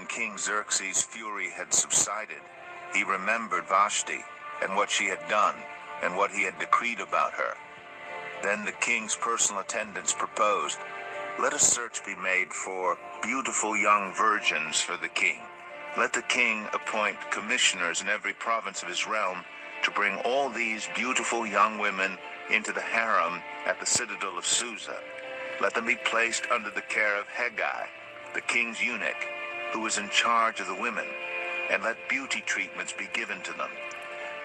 when King Xerxes' fury had subsided, he remembered Vashti and what she had done and what he had decreed about her. Then the king's personal attendants proposed, "Let a search be made for beautiful young virgins for the king. Let the king appoint commissioners in every province of his realm to bring all these beautiful young women into the harem at the citadel of Susa. Let them be placed under the care of Hegai, the king's eunuch, who is in charge of the women, and let beauty treatments be given to them.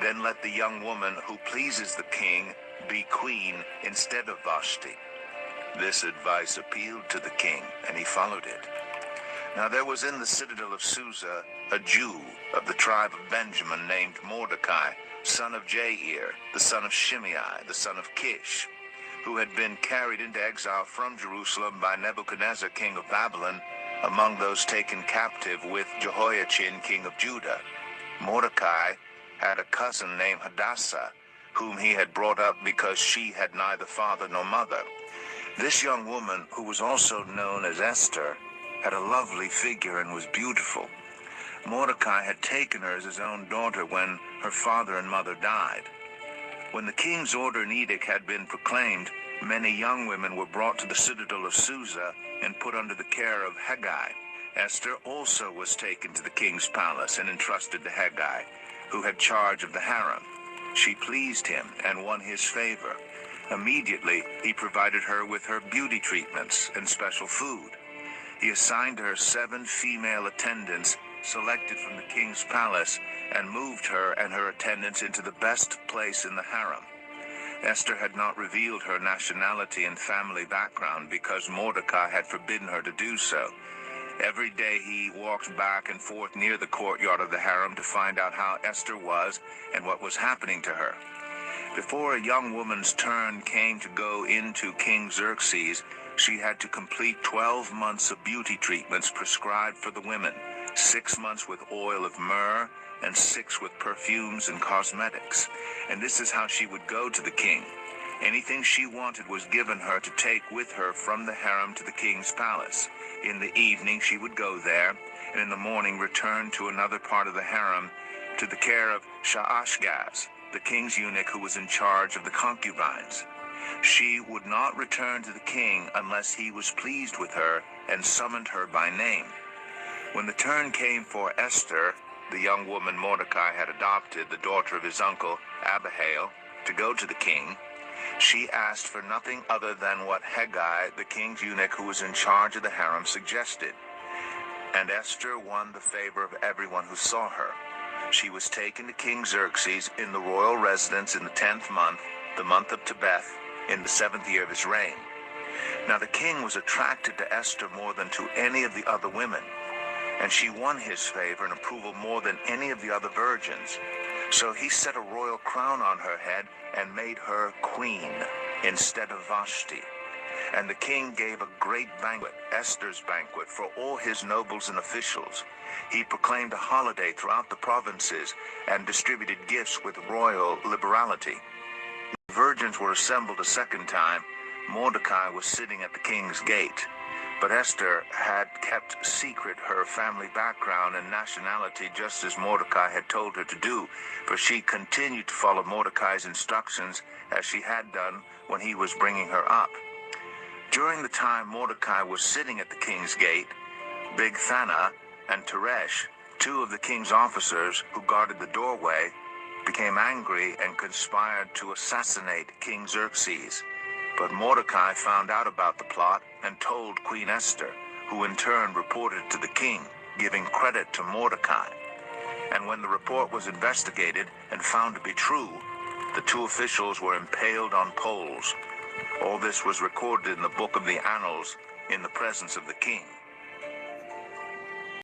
Then let the young woman who pleases the king be queen instead of Vashti." This advice appealed to the king, and he followed it. Now there was in the citadel of Susa a Jew of the tribe of Benjamin named Mordecai, son of Jair, the son of Shimei, the son of Kish, who had been carried into exile from Jerusalem by Nebuchadnezzar, king of Babylon, among those taken captive with Jehoiachin, king of Judah. Mordecai had a cousin named Hadassah, whom he had brought up because she had neither father nor mother. This young woman, who was also known as Esther, had a lovely figure and was beautiful. Mordecai had taken her as his own daughter when her father and mother died. When the king's order and edict had been proclaimed, many young women were brought to the citadel of Susa and put under the care of Hegai. Esther also was taken to the king's palace and entrusted to Hegai, who had charge of the harem. She pleased him and won his favor. Immediately, he provided her with her beauty treatments and special food. He assigned her 7 female attendants selected from the king's palace and moved her and her attendants into the best place in the harem. Esther had not revealed her nationality and family background because Mordecai had forbidden her to do so. Every day he walked back and forth near the courtyard of the harem to find out how Esther was and what was happening to her. Before a young woman's turn came to go into King Xerxes, she had to complete 12 months of beauty treatments prescribed for the women, 6 months with oil of myrrh, and 6 with perfumes and cosmetics. And this is how she would go to the king. Anything she wanted was given her to take with her from the harem to the king's palace. In the evening she would go there, and in the morning return to another part of the harem to the care of Shaashgaz, the king's eunuch who was in charge of the concubines. She would not return to the king unless he was pleased with her and summoned her by name. When the turn came for Esther, the young woman Mordecai had adopted, the daughter of his uncle Abihail, to go to the king, she asked for nothing other than what Hegai, the king's eunuch who was in charge of the harem, suggested. And Esther won the favor of everyone who saw her. She was taken to King Xerxes in the royal residence in the 10th month, the month of Tebeth, in the 7th year of his reign. Now the king was attracted to Esther more than to any of the other women, and she won his favor and approval more than any of the other virgins. So he set a royal crown on her head and made her queen instead of Vashti. And the king gave a great banquet, Esther's banquet, for all his nobles and officials. He proclaimed a holiday throughout the provinces and distributed gifts with royal liberality. The virgins were assembled a second time. Mordecai was sitting at the king's gate. But Esther had kept secret her family background and nationality, just as Mordecai had told her to do, for she continued to follow Mordecai's instructions as she had done when he was bringing her up. During the time Mordecai was sitting at the king's gate, Bigthana and Teresh, 2 of the king's officers who guarded the doorway, became angry and conspired to assassinate King Xerxes. But Mordecai found out about the plot and told Queen Esther, who in turn reported to the king, giving credit to Mordecai. And when the report was investigated and found to be true, the 2 officials were impaled on poles. All this was recorded in the book of the Annals in the presence of the king.